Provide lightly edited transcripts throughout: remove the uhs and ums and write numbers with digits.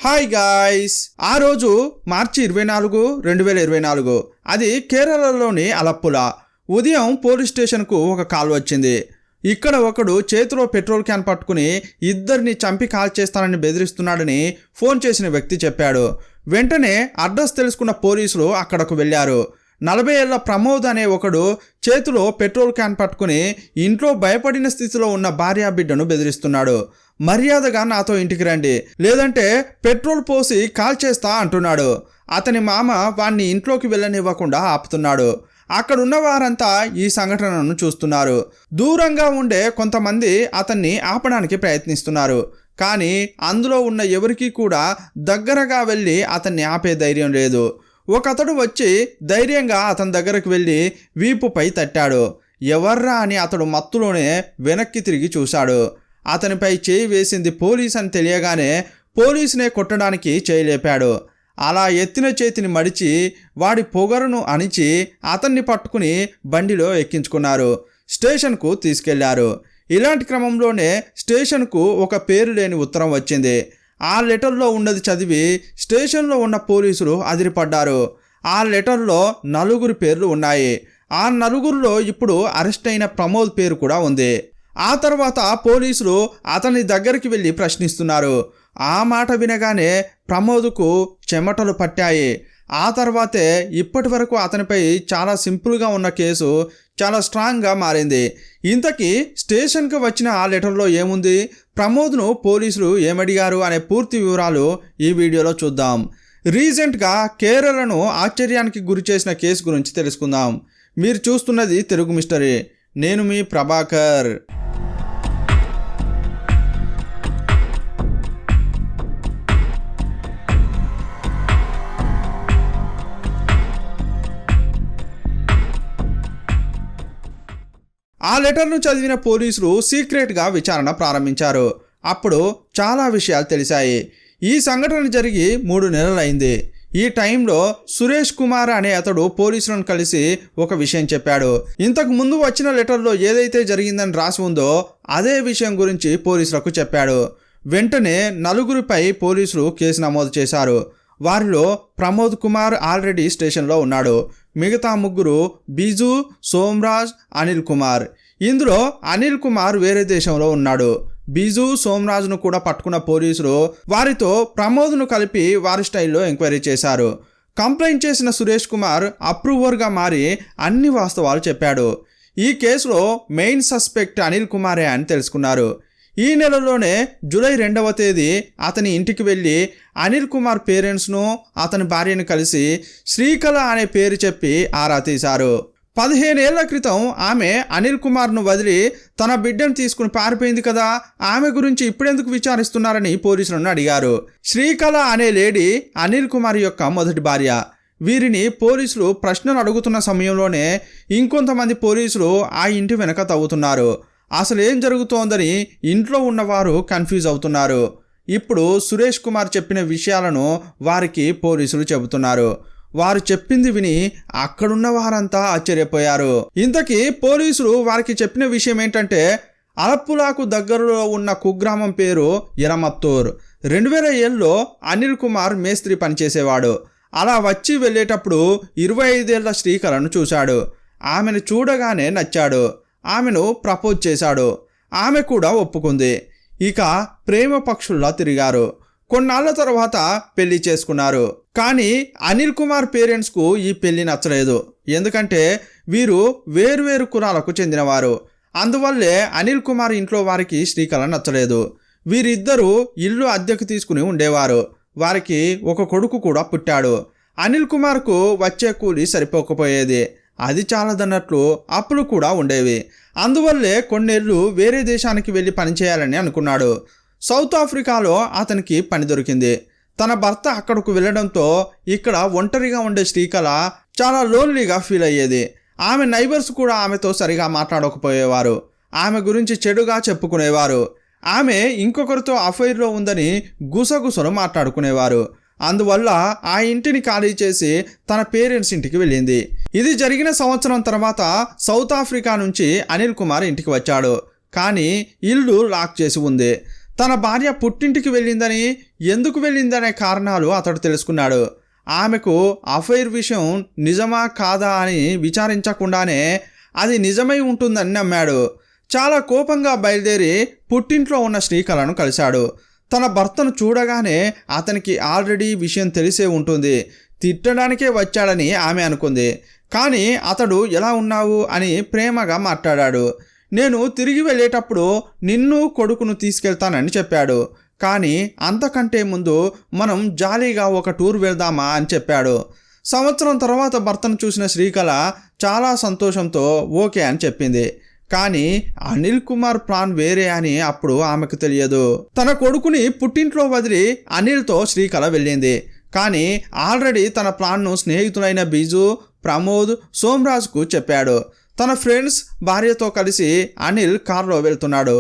Hi guys, ఆ రోజు మార్చి 24, 2024 అది కేరళలోని అలప్పుల. ఉదయం పోలీస్ స్టేషన్కు ఒక కాల్ వచ్చింది. ఇక్కడ ఒకడు చేతిలో పెట్రోల్ క్యాన్ పట్టుకుని ఇద్దరిని చంపి కాల్ చేస్తానని బెదిరిస్తున్నాడని ఫోన్ చేసిన వ్యక్తి చెప్పాడు. వెంటనే అడ్రస్ తెలుసుకున్న పోలీసులు అక్కడకు వెళ్ళారు. 40 ఏళ్ల ప్రమోద్ అనే ఒకడు చేతిలో పెట్రోల్ క్యాన్ పట్టుకుని ఇంట్లో భయపడిన స్థితిలో ఉన్న భార్యా బిడ్డను బెదిరిస్తున్నాడు. మర్యాదగా నాతో ఇంటికి రండి, లేదంటే పెట్రోల్ పోసి కాల్ చేస్తా అంటున్నాడు. అతని మామ వాణ్ణి ఇంట్లోకి వెళ్ళనివ్వకుండా ఆపుతున్నాడు. అక్కడున్న వారంతా ఈ సంఘటనను చూస్తున్నారు. దూరంగా ఉండే కొంతమంది అతన్ని ఆపడానికి ప్రయత్నిస్తున్నారు. కానీ అందులో ఉన్న ఎవరికీ కూడా దగ్గరగా వెళ్ళి అతన్ని ఆపే ధైర్యం లేదు. ఒకతడు వచ్చి ధైర్యంగా అతని దగ్గరకు వెళ్ళి వీపుపై తట్టాడు. ఎవర్రా అని అతడు మత్తులోనే వెనక్కి తిరిగి చూశాడు. అతనిపై చేయి వేసింది పోలీస్ అని తెలియగానే పోలీసునే కొట్టడానికి చేయలేపాడు. అలా ఎత్తిన చేతిని మడిచి వాడి పొగరును అణిచి అతన్ని పట్టుకుని బండిలో ఎక్కించుకున్నారు. స్టేషన్కు తీసుకెళ్లారు. ఇలాంటి క్రమంలోనే స్టేషన్కు ఒక పేరు లేని ఉత్తరం వచ్చింది. ఆ లెటర్లో ఉన్నది చదివి స్టేషన్లో ఉన్న పోలీసులు అదిరిపడ్డారు. ఆ లెటర్లో 4 పేర్లు ఉన్నాయి. ఆ 4లో ఇప్పుడు అరెస్ట్ అయిన ప్రమోద్ పేరు కూడా ఉంది. ఆ తర్వాత పోలీసులు అతని దగ్గరికి వెళ్ళి ప్రశ్నిస్తున్నారు. ఆ మాట వినగానే ప్రమోద్కు చెమటలు పట్టాయి. ఆ తర్వాతే ఇప్పటి వరకు అతనిపై చాలా సింపుల్గా ఉన్న కేసు చాలా స్ట్రాంగ్గా మారింది. ఇంతకీ స్టేషన్కి వచ్చిన ఆ లెటర్లో ఏముంది, ప్రమోద్ను పోలీసులు ఏమడిగారు అనే పూర్తి వివరాలు ఈ వీడియోలో చూద్దాం. రీసెంట్గా కేరళను ఆశ్చర్యానికి గురి చేసిన కేసు గురించి తెలుసుకుందాం. మీరు చూస్తున్నది తెలుగు మిస్టరీ. నేను మీ ప్రభాకర్. ఆ లెటర్ను చదివిన పోలీసులు సీక్రెట్గా విచారణ ప్రారంభించారు. అప్పుడు చాలా విషయాలు తెలిసాయి. ఈ సంఘటన జరిగి 3 నెలలైంది. ఈ టైంలో సురేష్ కుమార్ అనే అతడు పోలీసులను కలిసి ఒక విషయం చెప్పాడు. ఇంతకు ముందు వచ్చిన లెటర్లో ఏదైతే జరిగిందని రాసి ఉందో అదే విషయం గురించి పోలీసులకు చెప్పాడు. వెంటనే 4పై పోలీసులు కేసు నమోదు చేశారు. వారిలో ప్రమోద్ కుమార్ ఆల్రెడీ స్టేషన్లో ఉన్నాడు. మిగతా 3 బిజు, సోమరాజ్, అనిల్ కుమార్. ఇందులో అనిల్ కుమార్ వేరే దేశంలో ఉన్నాడు. బిజు, సోమరాజ్ను కూడా పట్టుకున్న పోలీసులు వారితో ప్రమోద్ను కలిపి వారి స్టైల్లో ఎంక్వైరీ చేశారు. కంప్లైంట్ చేసిన సురేష్ కుమార్ అప్రూవర్గా మారి అన్ని వాస్తవాలు చెప్పాడు. ఈ కేసులో మెయిన్ సస్పెక్ట్ అనిల్ కుమారే అని తెలుసుకున్నారు. ఈ నెలలోనే జూలై 2వ తేదీ అతని ఇంటికి వెళ్ళి అనిల్ కుమార్ పేరెంట్స్ను అతని భార్యను కలిసి శ్రీకళ అనే పేరు చెప్పి ఆరా తీశారు. 15 ఏళ్ల క్రితం ఆమె అనిల్ కుమార్ను వదిలి తన బిడ్డను తీసుకుని పారిపోయింది కదా, ఆమె గురించి ఇప్పుడెందుకు విచారిస్తున్నారని పోలీసులను అడిగారు. శ్రీకళ అనే లేడీ అనిల్ కుమార్ యొక్క మొదటి భార్య. వీరిని పోలీసులు ప్రశ్నలు అడుగుతున్న సమయంలోనే ఇంకొంతమంది పోలీసులు ఆ ఇంటి వెనక తవ్వుతున్నారు. అసలు ఏం జరుగుతోందని ఇంట్లో ఉన్నవారు కన్ఫ్యూజ్ అవుతున్నారు. ఇప్పుడు సురేష్ కుమార్ చెప్పిన విషయాలను వారికి పోలీసులు చెబుతున్నారు. వారు చెప్పింది విని అక్కడున్న వారంతా ఆశ్చర్యపోయారు. ఇంతకీ పోలీసులు వారికి చెప్పిన విషయం ఏంటంటే అలప్పులాకు దగ్గరలో ఉన్న కుగ్రామం పేరు ఎరమత్తూర్. 2007లో అనిల్ కుమార్ మేస్త్రి పనిచేసేవాడు. అలా వచ్చి వెళ్ళేటప్పుడు 25 ఏళ్ల శ్రీకళను చూశాడు. ఆమెను చూడగానే నచ్చాడు. ఆమెను ప్రపోజ్ చేశాడు. ఆమె కూడా ఒప్పుకుంది. ఇక ప్రేమ పక్షుల్లా తిరిగారు. కొన్నాళ్ల తర్వాత పెళ్లి చేసుకున్నారు. కానీ అనిల్ కుమార్ పేరెంట్స్కు ఈ పెళ్లి నచ్చలేదు. ఎందుకంటే వీరు వేరువేరు కులాలకు చెందినవారు. అందువల్లే అనిల్ కుమార్ ఇంట్లో వారికి శ్రీకళ నచ్చలేదు. వీరిద్దరూ ఇల్లు అద్దెకు తీసుకుని ఉండేవారు. వారికి ఒక కొడుకు కూడా పుట్టాడు. అనిల్ కుమార్కు వచ్చే కూలి సరిపోకపోయేది. అది చాలదన్నట్లు అప్పులు కూడా ఉండేవి. అందువల్లే కొన్నేళ్ళు వేరే దేశానికి వెళ్ళి పనిచేయాలని అనుకున్నాడు. సౌత్ ఆఫ్రికాలో అతనికి పని దొరికింది. తన భర్త అక్కడకు వెళ్ళడంతో ఇక్కడ ఒంటరిగా ఉండే శ్రీకళ చాలా లోన్లీగా ఫీల్ అయ్యేది. ఆమె నైబర్స్ కూడా ఆమెతో సరిగా మాట్లాడకపోయేవారు. ఆమె గురించి చెడుగా చెప్పుకునేవారు. ఆమె ఇంకొకరితో అఫైర్లో ఉందని గుసగుసలు మాట్లాడుకునేవారు. అందువల్ల ఆ ఇంటిని ఖాళీ చేసి తన పేరెంట్స్ ఇంటికి వెళ్ళింది. ఇది జరిగిన సంవత్సరం తర్వాత సౌత్ ఆఫ్రికా నుంచి అనిల్ కుమార్ ఇంటికి వచ్చాడు. కానీ ఇల్లు లాక్ చేసి ఉంది. తన భార్య పుట్టింటికి వెళ్ళిందని, ఎందుకు వెళ్ళిందనే కారణాలు అతడు తెలుసుకున్నాడు. ఆమెకు అఫైర్ విషయం నిజమా కాదా అని విచారించకుండానే అది నిజమై ఉంటుందని నమ్మాడు. చాలా కోపంగా బయలుదేరి పుట్టింట్లో ఉన్న శ్రీకళను కలిశాడు. తన భర్తను చూడగానే అతనికి ఆల్రెడీ విషయం తెలిసే ఉంటుంది, తిట్టడానికే వచ్చాడని ఆమె అనుకుంది. కానీ అతడు ఎలా ఉన్నావు అని ప్రేమగా మాట్లాడాడు. నేను తిరిగి వెళ్ళేటప్పుడు నిన్ను కొడుకును తీసుకెళ్తానని చెప్పాడు. కానీ అంతకంటే ముందు మనం జాలీగా ఒక టూర్ వెళ్దామా అని చెప్పాడు. సంవత్సరం తర్వాత భర్తను చూసిన శ్రీకళ చాలా సంతోషంతో ఓకే అని చెప్పింది. కానీ అనిల్ కుమార్ ప్లాన్ వేరే అని అప్పుడు ఆమెకు తెలియదు. తన కొడుకుని పుట్టింట్లో వదిలి అనిల్తో శ్రీకళ వెళ్ళింది. కానీ ఆల్రెడీ తన ప్లాన్ను స్నేహితులైన బిజు, ప్రమోద్, సోమరాజ్కు చెప్పాడు. తన ఫ్రెండ్స్ భార్యతో కలిసి అనిల్ కారులో వెళ్తున్నాడు.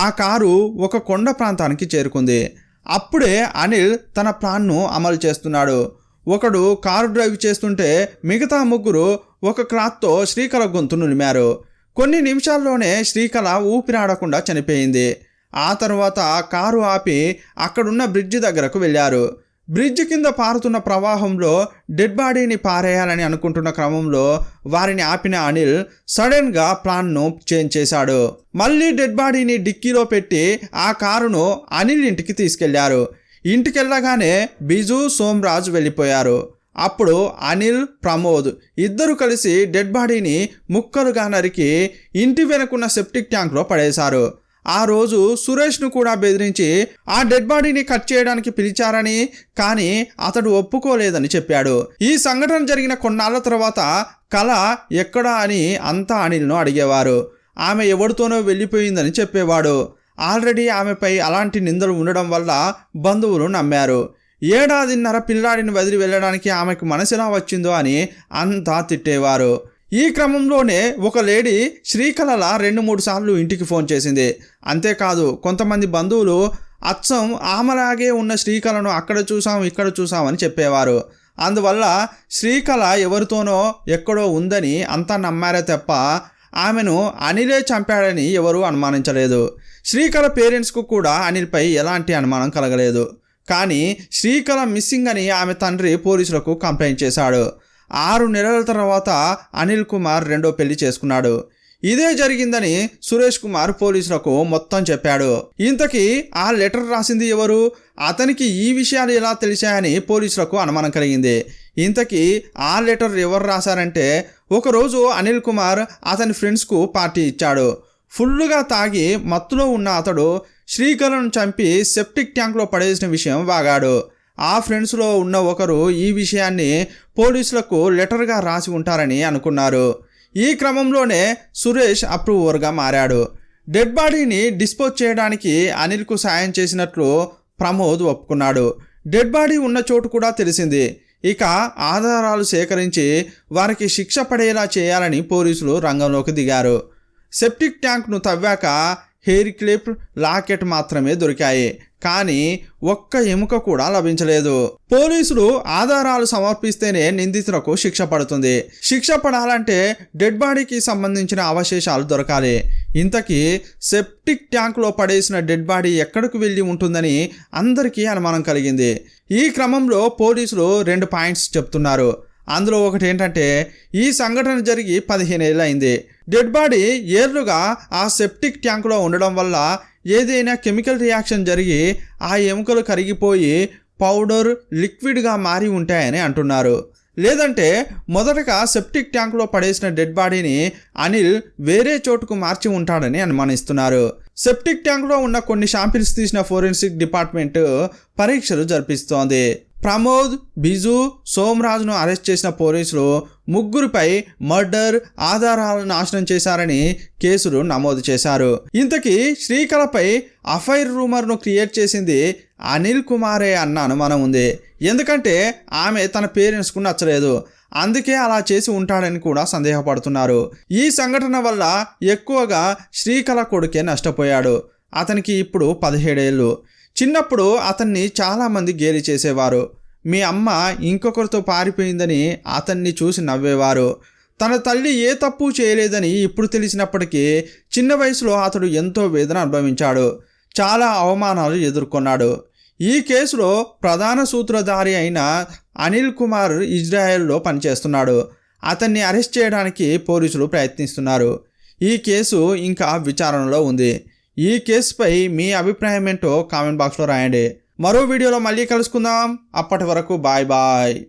ఆ కారు ఒక కొండ ప్రాంతానికి చేరుకుంది. అప్పుడే అనిల్ తన ప్లాన్ను అమలు చేస్తున్నాడు. ఒకడు కారు డ్రైవ్ చేస్తుంటే మిగతా ముగ్గురు ఒక క్లాత్తో శ్రీకళ గొంతు నులిమారు. కొన్ని నిమిషాల్లోనే శ్రీకళ ఊపిరాడకుండా చనిపోయింది. ఆ తర్వాత కారు ఆపి అక్కడున్న బ్రిడ్జి దగ్గరకు వెళ్ళారు. బ్రిడ్జ్ కింద పారుతున్న ప్రవాహంలో డెడ్ బాడీని పారేయాలని అనుకుంటున్న క్రమంలో వారిని ఆపిన అనిల్ సడన్గా ప్లాన్ను చేంజ్ చేశాడు. మళ్ళీ డెడ్ బాడీని డిక్కీలో పెట్టి ఆ కారును అనిల్ ఇంటికి తీసుకెళ్లారు. ఇంటికెళ్ళగానే బిజు, సోమరాజ్ వెళ్ళిపోయారు. అప్పుడు అనిల్, ప్రమోద్ ఇద్దరు కలిసి డెడ్ బాడీని ముక్కలుగా నరికి ఇంటి వెనుకున్న సెప్టిక్ ట్యాంక్లో పడేశారు. ఆ రోజు సురేష్ను కూడా బెదిరించి ఆ డెడ్ బాడీని కట్ చేయడానికి పిలిచారని, కానీ అతడు ఒప్పుకోలేదని చెప్పాడు. ఈ సంఘటన జరిగిన కొన్నాళ్ల తర్వాత కళ ఎక్కడా అని అంతా అనిల్ను అడిగేవారు. ఆమె ఎవరితోనో వెళ్ళిపోయిందని చెప్పేవాడు. ఆల్రెడీ ఆమెపై అలాంటి నిందలు ఉండడం వల్ల బంధువులు నమ్మారు. ఏడాదిన్నర పిల్లాడిని వదిలి వెళ్ళడానికి ఆమెకు మనసులా వచ్చిందో అని అంతా తిట్టేవారు. ఈ క్రమంలోనే ఒక లేడీ శ్రీకళ 2-3 సార్లు ఇంటికి ఫోన్ చేసింది. అంతేకాదు కొంతమంది బంధువులు అచ్చం ఆమెలాగే ఉన్న శ్రీకళను అక్కడ చూసాం ఇక్కడ చూసామని చెప్పేవారు. అందువల్ల శ్రీకళ ఎవరితోనో ఎక్కడో ఉందని అంతా నమ్మారే తప్ప ఆమెను అనిలే చంపాడని ఎవరూ అనుమానించలేదు. శ్రీకళ పేరెంట్స్కు కూడా అనిల్పై ఎలాంటి అనుమానం కలగలేదు. కానీ శ్రీకళ మిస్సింగ్ అని ఆమె తండ్రి పోలీసులకు కంప్లైంట్ చేశాడు. 6 నెలల తర్వాత అనిల్ కుమార్ రెండో పెళ్లి చేసుకున్నాడు. ఇదే జరిగిందని సురేష్ కుమార్ పోలీసులకు మొత్తం చెప్పాడు. ఇంతకీ ఆ లెటర్ రాసింది ఎవరు, అతనికి ఈ విషయాలు ఎలా తెలిసాయని పోలీసులకు అనుమానం కలిగింది. ఇంతకీ ఆ లెటర్ ఎవరు రాశారంటే, ఒకరోజు అనిల్ కుమార్ అతని ఫ్రెండ్స్కు పార్టీ ఇచ్చాడు. ఫుల్లుగా తాగి మత్తులో ఉన్న అతడు శ్రీకళను చంపి సెప్టిక్ ట్యాంక్లో పడేసిన విషయం వాగాడు. ఆ ఫ్రెండ్స్లో ఉన్న ఒకరు ఈ విషయాన్ని పోలీసులకు లెటర్గా రాసి ఉంటారని అనుకున్నారు. ఈ క్రమంలోనే సురేష్ అప్రూవర్గా మారాడు. డెడ్ బాడీని డిస్పోజ్ చేయడానికి అనిల్కు సాయం చేసినట్లు ప్రమోద్ ఒప్పుకున్నాడు. డెడ్ బాడీ ఉన్న చోటు కూడా తెలిసింది. ఇక ఆధారాలు సేకరించి వారికి శిక్ష పడేలా చేయాలని పోలీసులు రంగంలోకి దిగారు. సెప్టిక్ ట్యాంక్ను తవ్వాక హెయిర్ క్లిప్, లాకెట్ మాత్రమే దొరికాయి. కానీ ఒక్క ఎముక కూడా లభించలేదు. పోలీసులు ఆధారాలు సమర్పిస్తేనే నిందితులకు శిక్ష పడుతుంది. శిక్ష పడాలంటే డెడ్ బాడీకి సంబంధించిన అవశేషాలు దొరకాలి. ఇంతకీ సెప్టిక్ ట్యాంక్లో పడేసిన డెడ్ బాడీ ఎక్కడికి వెళ్ళి ఉంటుందని అందరికీ అనుమానం కలిగింది. ఈ క్రమంలో పోలీసులు 2 పాయింట్స్ చెప్తున్నారు. అందులో ఒకటి ఏంటంటే, ఈ సంఘటన జరిగి 15 ఏళ్ళు అయింది. డెడ్ బాడీ ఏళ్లుగా ఆ సెప్టిక్ ట్యాంకులో ఉండడం వల్ల ఏదైనా కెమికల్ రియాక్షన్ జరిగి ఆ ఎముకలు కరిగిపోయి పౌడర్, లిక్విడ్గా మారి ఉంటాయని అంటున్నారు. లేదంటే మొదటగా సెప్టిక్ ట్యాంకులో పడేసిన డెడ్ బాడీని అనిల్ వేరే చోటుకు మార్చి ఉంటాడని అనుమానిస్తున్నారు. సెప్టిక్ ట్యాంకులో ఉన్న కొన్ని శాంపిల్స్ తీసిన ఫోరెన్సిక్ డిపార్ట్మెంట్ పరీక్షలు జరిపిస్తోంది. ప్రమోద్, బిజు, సోమరాజ్ను అరెస్ట్ చేసిన పోలీసులు ముగ్గురిపై మర్డర్, ఆధారాలను నాశనం చేశారని కేసులు నమోదు చేశారు. ఇంతకీ శ్రీకళపై అఫైర్ రూమర్ను క్రియేట్ చేసింది అనిల్ కుమారే అన్న అనుమానం ఉంది. ఎందుకంటే ఆమె తన పేరెంట్స్కు నచ్చలేదు. అందుకే అలా చేసి ఉంటాడని కూడా సందేహపడుతున్నారు. ఈ సంఘటన వల్ల ఎక్కువగా శ్రీకళ కొడుకే నష్టపోయాడు. అతనికి ఇప్పుడు 17 ఏళ్ళు. చిన్నప్పుడు అతన్ని చాలామంది గేలి చేసేవారు. మీ అమ్మ ఇంకొకరితో పారిపోయిందని అతన్ని చూసి నవ్వేవారు. తన తల్లి ఏ తప్పు చేయలేదని ఇప్పుడు తెలిసినప్పటికీ చిన్న వయసులో అతడు ఎంతో వేదన అనుభవించాడు. చాలా అవమానాలు ఎదుర్కొన్నాడు. ఈ కేసులో ప్రధాన సూత్రధారి అయిన అనిల్ కుమార్ ఇజ్రాయెల్లో పనిచేస్తున్నాడు. అతన్ని అరెస్ట్ చేయడానికి పోలీసులు ప్రయత్నిస్తున్నారు. ఈ కేసు ఇంకా విచారణలో ఉంది. ఈ కేసుపై మీ అభిప్రాయం ఏంటో కామెంట్ బాక్స్లో రాయండి. మరో వీడియోలో మళ్ళీ కలుసుకుందాం. అప్పటి వరకు బాయ్ బాయ్.